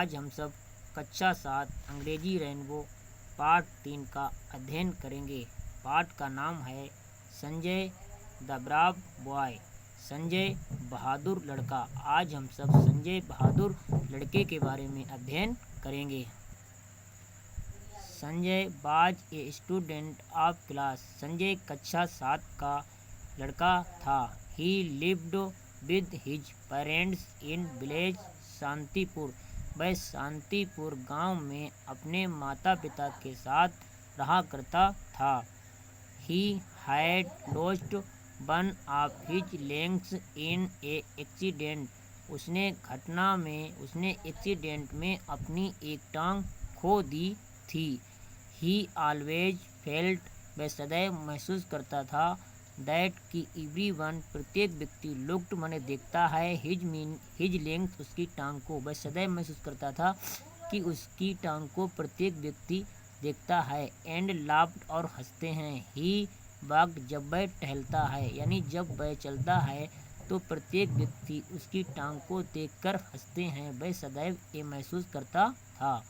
आज हम सब कक्षा 7 अंग्रेजी रेनबो पाठ 3 का अध्ययन करेंगे। पाठ का नाम है Sanjay the brave boy, Sanjay बहादुर लड़का। आज हम सब संजय बहादुर लड़के के बारे में अध्ययन करेंगे। Sanjay was a student of class. Sanjay कक्षा 7 का लड़का था। ही lived with his parents in village Shantipur. वह शांतिपुर गांव में अपने माता पिता के साथ रहा करता था। He had lost one of his legs in A accident. उसने एक्सीडेंट में अपनी एक टांग खो दी थी। ही ऑलवेज फेल्ट, वह सदैव महसूस करता था, दैट कि एवरीवन, प्रत्येक व्यक्ति, लुक्ड माने देखता है, हिज लेग्स, उसकी टांग को। वह सदैव महसूस करता था कि उसकी टांग को प्रत्येक व्यक्ति देखता है। एंड लाफ्ड, और हंसते हैं। ही वॉक्ड, जब वह टहलता है, यानी जब वह चलता है तो प्रत्येक व्यक्ति उसकी टांग को देखकर हंसते हैं। वह सदैव ये महसूस करता था।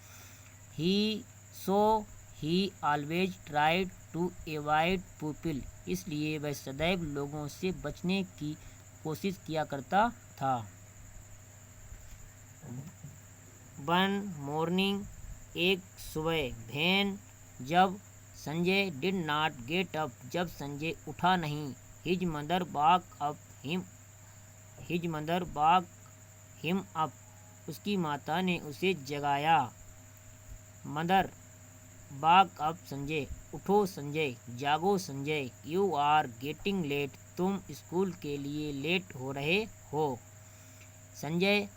He always tried to avoid people, इसलिए वह सदैव लोगों से बचने की कोशिश किया करता था। वन मॉर्निंग, एक सुबह, व्हेन, जब, Sanjay did not get up, जब संजय उठा नहीं। His mother walk him up, उसकी माता ने उसे जगाया। मदर वॉक अप संजय, उठो संजय, जागो Sanjay. You are getting late, तुम स्कूल के लिए लेट हो रहे हो। Sanjay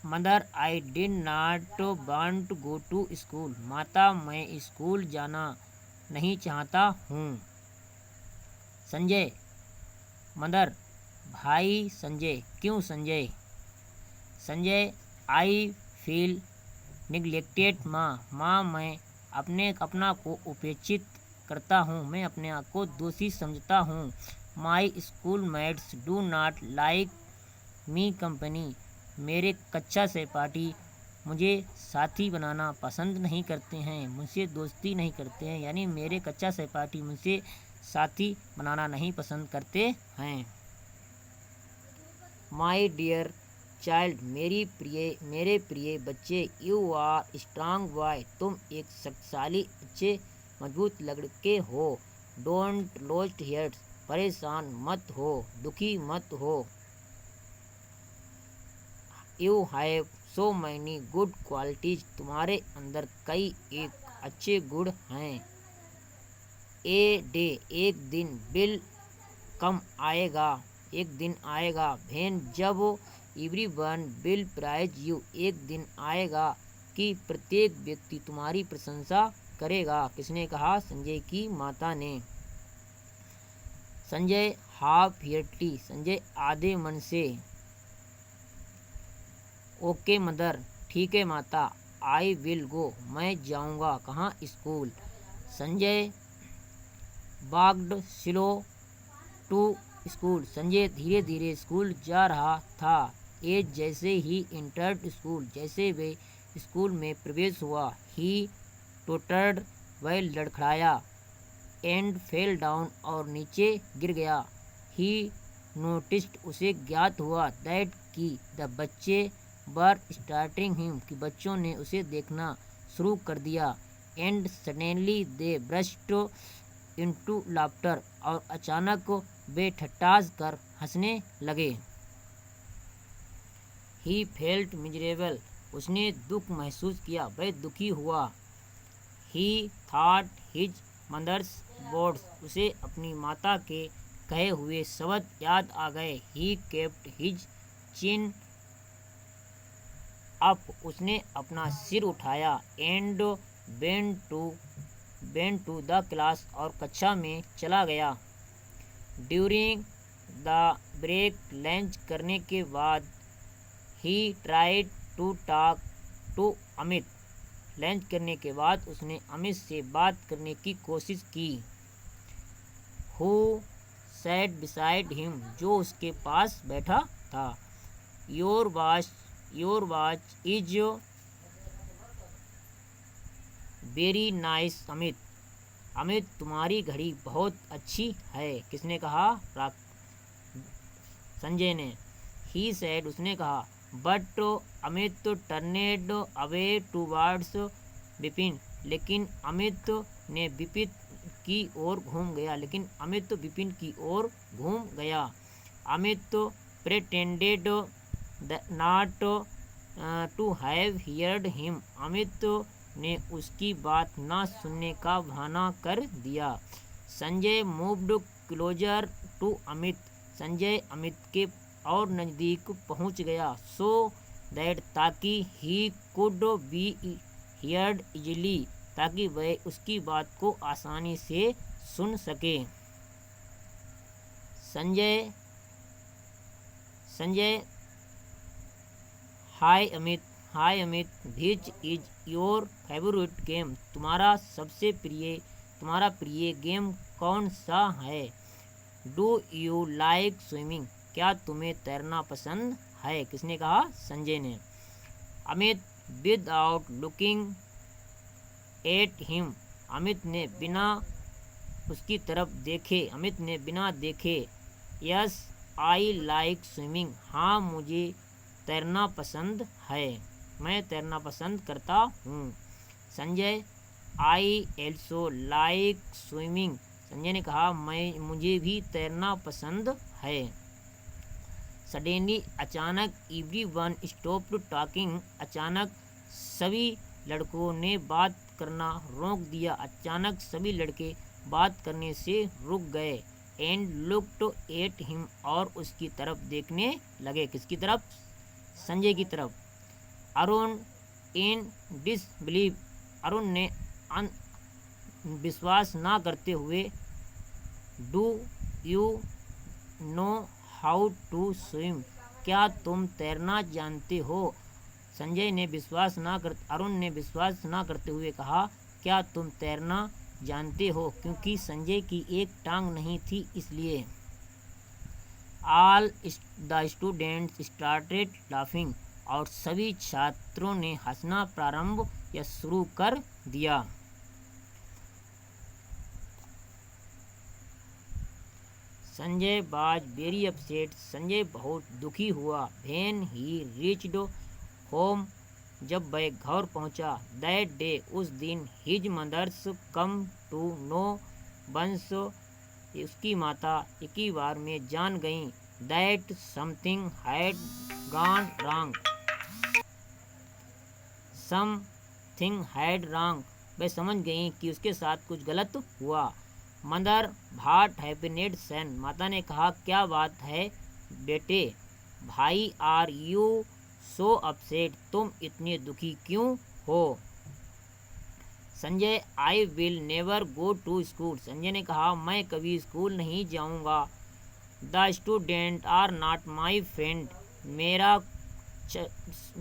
mother I did not want to go to school, माता मैं स्कूल जाना नहीं चाहता हूँ। संजय मदर भाई संजय, क्यों Sanjay. Sanjay I feel neglected, माँ मैं अपना को उपेक्षित करता हूँ, मैं अपने आप को दोषी समझता हूँ। My school mates do not like me company, मेरे कक्षा सहपाठी मुझे साथी बनाना पसंद नहीं करते हैं, मुझसे दोस्ती नहीं करते हैं, यानी मेरे कक्षा सहपाठी मुझसे साथी बनाना नहीं पसंद करते हैं। माई डियर चाइल्ड, मेरे प्रिय बच्चे, यू आर स्ट्रांग बॉय, तुम एक शक्तिशाली, अच्छे, मजबूत लड़के हो। डोंट लॉस्ट हेयर्स, परेशान मत हो, दुखी मत हो। You have so many good qualities, तुम्हारे अंदर कई एक अच्छे गुण हैं। ए डे, एक दिन, विल कम, आएगा, एक दिन आएगा। व्हेन, जब, एवरीवन विल प्राइज यू, एक दिन आएगा कि प्रत्येक व्यक्ति तुम्हारी प्रशंसा करेगा। किसने कहा? संजय की माता ने। संजय हाफ हार्टेडली, संजय आधे मन से। ओके मदर, ठीक है माता। आई विल गो, मैं जाऊंगा, कहाँ? School. Sanjay walked slow to school, Sanjay धीरे धीरे स्कूल जा रहा था। एज, जैसे ही इंटर्ड स्कूल, जैसे वे स्कूल में प्रवेश हुआ। ही टोटर्ड, वह लड़खड़ाया। एंड फेल डाउन, और नीचे गिर गया। ही नोटिस्ड, उसे ज्ञात हुआ, दैट कि द बच्चे वर स्टार्टिंग हिम, कि बच्चों ने उसे देखना शुरू कर दिया। And suddenly they burst into laughter, और अचानक वे ठट्ठास कर हंसने लगे। ही फेल्ट मिजरेबल, उसने दुख महसूस किया, वह दुखी हुआ। He thought his mother's words, उसे अपनी माता के कहे हुए शब्द याद आ गए। He kept his chin up, उसने अपना सिर उठाया। And went to the class, और कक्षा में चला गया। ड्यूरिंग द ब्रेक, लंच करने के बाद। He tried to talk to Amit, lunch करने के बाद उसने अमित से बात करने की कोशिश की। हु सैट बिसाइड हिम, जो उसके पास बैठा था। Your your watch is very nice Amit. Amit तुम्हारी घड़ी बहुत अच्छी है। किसने कहा? संजय ने। ही सेड उसने कहा। But Amit turned away towards Vipin. लेकिन अमित ने विपिन की ओर घूम गया। Amit pretended not to have heard him. Amit ने उसकी बात ना सुनने का बहाना कर दिया। Sanjay moved closer to Amit. Sanjay Amit के और नज़दीक पहुंच गया। सो दैट ताकि he could be heard easily, ताकि वह उसकी बात को आसानी से सुन सके। Sanjay hi Amit which is your favourite game. तुम्हारा प्रिय गेम कौन सा है? Do you like swimming. क्या तुम्हें तैरना पसंद है? किसने कहा? संजय ने। Amit without looking at him. Amit ने बिना देखे यस आई लाइक स्विमिंग। हाँ मुझे तैरना पसंद है, मैं तैरना पसंद करता हूँ। संजय आई एल्सो लाइक स्विमिंग। संजय ने कहा मुझे भी तैरना पसंद है। सडनली अचानक एवरीवन स्टॉप्ड टॉकिंग। अचानक सभी लड़कों ने बात करना रोक दिया। अचानक सभी लड़के बात करने से रुक गए। And looked at him. और उसकी तरफ देखने लगे। किसकी तरफ? संजय की तरफ। अरुण इन डिसबिलीव। अरुण ने विश्वास ना करते हुए do you know how to swim. क्या तुम तैरना जानते हो? अरुण ने विश्वास ना करते हुए कहा, क्या तुम तैरना जानते हो? क्योंकि संजय की एक टांग नहीं थी, इसलिए। All the students started laughing. और सभी छात्रों ने हंसना प्रारंभ या शुरू कर दिया। Sanjay was very upset. Sanjay बहुत दुखी हुआ। When he reached home. जब वह घर पहुंचा। दैट डे उस दिन his mother's come to know once. उसकी माता एक ही बार में जान गईं that something had gone wrong. वह समझ गईं कि उसके साथ कुछ गलत हुआ। Mother what happened son. माता ने कहा, क्या बात है बेटे? भाई आर यू सो अपसेट। तुम इतने दुखी क्यों हो? Sanjay I will never go to school. Sanjay ने कहा, मैं कभी स्कूल नहीं जाऊंगा। The student are not my friend.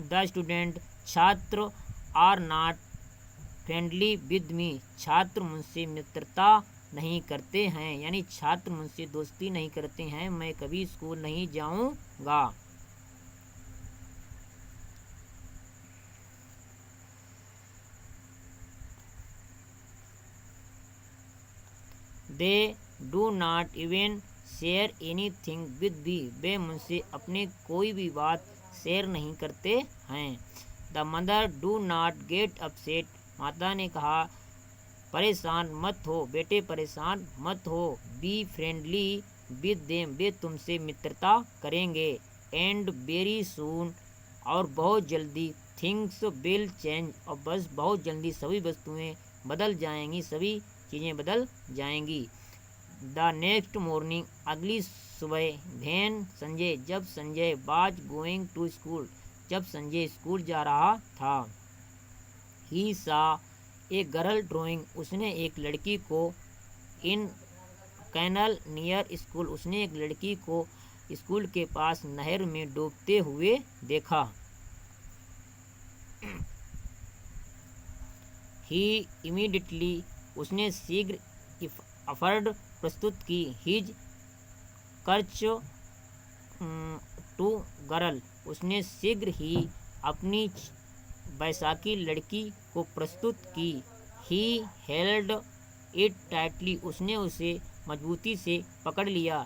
The student छात्र are not friendly with me. छात्र मुझसे मित्रता नहीं करते हैं, यानी छात्र मुझसे दोस्ती नहीं करते हैं। मैं कभी स्कूल नहीं जाऊंगा। They do not even share anything with me. वे मुझसे अपने कोई भी बात शेयर नहीं करते हैं। The mother do not get upset. माता ने कहा, परेशान मत हो बेटे, परेशान मत हो। Be friendly with them. वे तुमसे मित्रता करेंगे। And very soon. और बहुत जल्दी। Things will change. और बस बहुत जल्दी सभी वस्तुएं बदल जाएंगी, सभी चीज़ें बदल जाएंगी। The next morning. अगली सुबह। व्हेन संजय। जब Sanjay was going to school. जब संजय स्कूल जा रहा था। ही सा ए गर्ल ड्राइंग। उसने एक लड़की को इन कैनल नियर स्कूल। उसने एक लड़की को स्कूल के पास नहर में डूबते हुए देखा। He immediately. उसने शीघ्र अफर्ड प्रस्तुत की। हिज कर्च टू गर्ल। उसने शीघ्र ही अपनी बैसाखी लड़की को प्रस्तुत की। ही हेल्ड इट टाइटली, उसने उसे मजबूती से पकड़ लिया।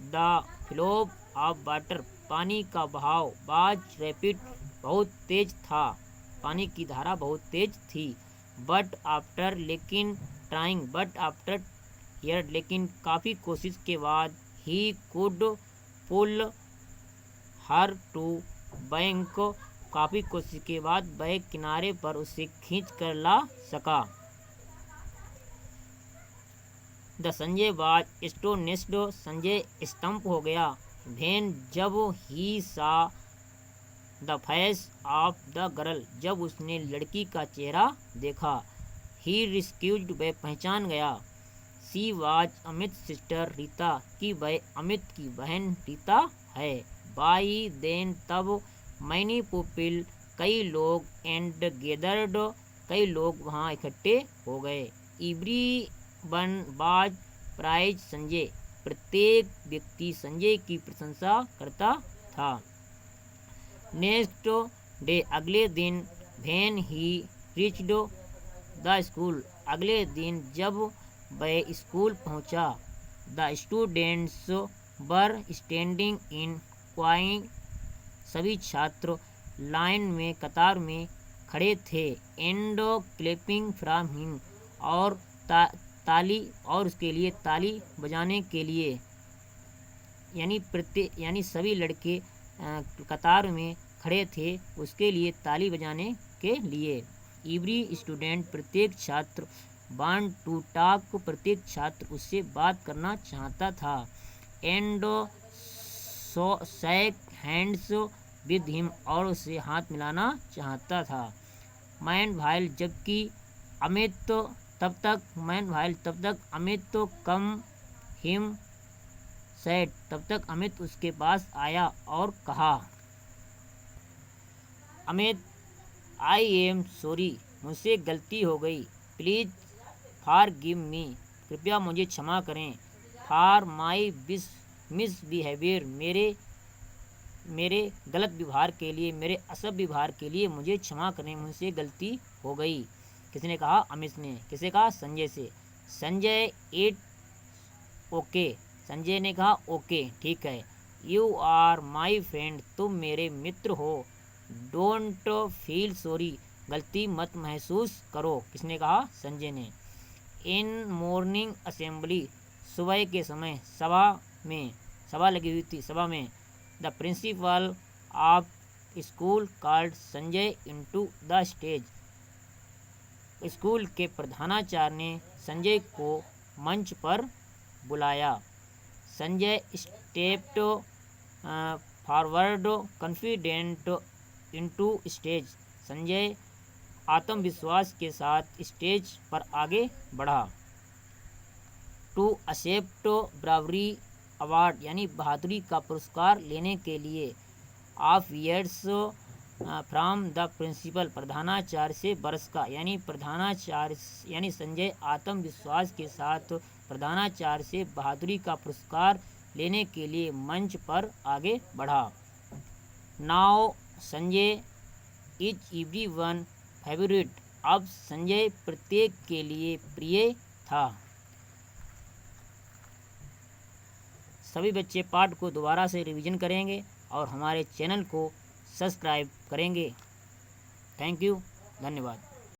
द फ्लो ऑफ वाटर, पानी का बहाव, वाज रैपिड, बहुत तेज था, पानी की धारा बहुत तेज थी। बट आफ्टर हियर, लेकिन काफ़ी कोशिश के बाद, he could pull her to bank, काफ़ी कोशिश के बाद वह किनारे पर उसे खींच कर ला सका। The Sanjay was astonished, Sanjay स्तंभ हो गया। वेन, जब, ही सा the face of the girl, जब उसने लड़की का चेहरा देखा। ही रिस्क्यूड, वह पहचान गया। She was Amit sister Rita, कि वह अमित की बहन रीता है। बाई देन, तब, मैनी पीपल, कई लोग, एंड गेदर्ड, कई लोग वहाँ इकट्ठे हो गए। Every one was praise Sanjay, प्रत्येक व्यक्ति संजय की प्रशंसा करता था। नेक्स्ट डे, अगले दिन, when he reached the school, अगले दिन जब वह स्कूल पहुंचा। The students were standing in coin, सभी छात्र लाइन में, कतार में खड़े थे। एंड क्लैपिंग फ्रॉम हिम, और ताली, और उसके लिए ताली बजाने के लिए, यानी सभी लड़के कतार में खड़े थे उसके लिए ताली बजाने के लिए। एवरी स्टूडेंट, प्रत्येक छात्र, वांट टू टॉक, प्रत्येक छात्र उससे बात करना चाहता था। And shake hands with him, और उससे हाथ मिलाना चाहता था। मैनवाइल, जबकि अमित तब तक अमित कम हिम सेड, तब तक अमित उसके पास आया और कहा, अमित, आई एम सॉरी, मुझसे गलती हो गई। प्लीज़ फॉरगिव मी, कृपया मुझे क्षमा करें। फॉर माई मिसबिहेवियर, मेरे गलत व्यवहार के लिए, मेरे असभ्य व्यवहार के लिए मुझे क्षमा करें, मुझसे गलती हो गई। किसने कहा? अमित ने। किसे कहा? संजय से। संजय, इट ओके, संजय ने कहा ओके, ठीक है। यू आर माई फ्रेंड, तुम मेरे मित्र हो। डोंट फील सॉरी, गलती मत महसूस करो। किसने कहा? संजय ने। इन मॉर्निंग असेंबली, सुबह के समय सभा लगी हुई थी, सभा में। The principle of school called Sanjay into the stage, school के प्रधानाचार्य ने संजय को मंच पर बुलाया। Sanjay stepped forward confident into stage, Sanjay आत्मविश्वास के साथ स्टेज पर आगे बढ़ा। टू एक्सेप्ट ब्रावरी अवार्ड, यानी बहादुरी का पुरस्कार लेने के लिए। Of years from the principal, प्रधानाचार्य से वर्ष का, यानी संजय आत्मविश्वास के साथ प्रधानाचार्य से बहादुरी का पुरस्कार लेने के लिए मंच पर आगे बढ़ा। Now Sanjay is everyone favourite, अब संजय प्रत्येक के लिए प्रिय था। सभी बच्चे पाठ को दोबारा से रिवीजन करेंगे और हमारे चैनल को सब्सक्राइब करेंगे। थैंक यू, धन्यवाद।